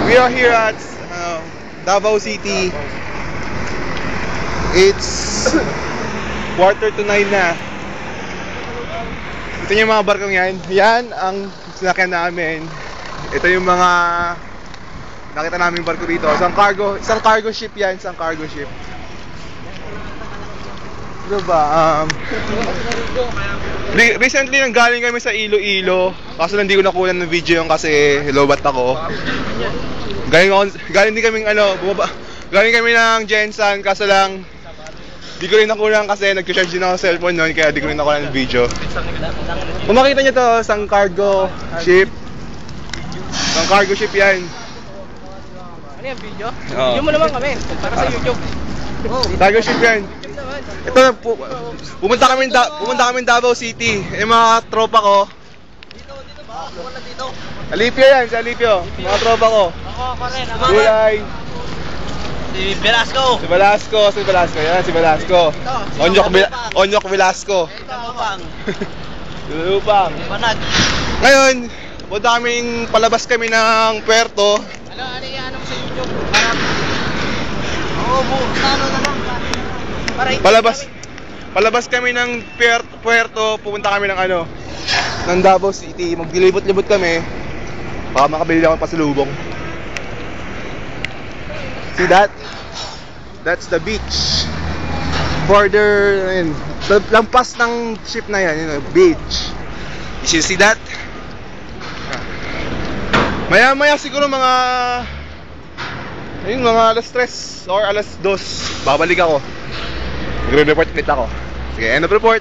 We are here at Davao City. It's 8:45 na. Ito yung mga barkong yan. Yan ang sinakyan namin. Ito yung mga nakita namin barko dito. Isang cargo ship yan. Isang cargo ship. Diba? Recently nanggaling kami sa Iloilo. Kaso hindi ko nakuha ng video yung kasi lobat ako. Galing din kaming galing kami ng Jensan, kaso lang di ko rin nakuha kasi nag-charge din ako sa cellphone noon, kaya di ko rin nakuha ng video. Kung makita nyo to, isang cargo ship. Isang cargo ship yan. Ano yung video? Video mo naman kami, para sa YouTube. Cargo ship yan. Ito, pumunta kami Davao City. Yung mga tropa ko. Dito. Alipio yan, si Alipio. Mga tropa ko. Ako rin. Gulay. Si Velasco. Si Velasco. Yan, si Velasco. Onyok Velasco. Lupang. Panag. Ngayon, punta palabas kami ng puerto. Ano yan sa YouTube? Ano na lang. Palabas kami ng puerto, pupunta kami ng Davao City. Maglilibot-libot kami. Baka makabili ako pasalubong. See that? That's the beach. Further, lampas ng ship na yan, beach. You see that? Maya-maya siguro mga alas 3 or alas 2 babalik ako. Magre-report ulit ako. Sige, end of report.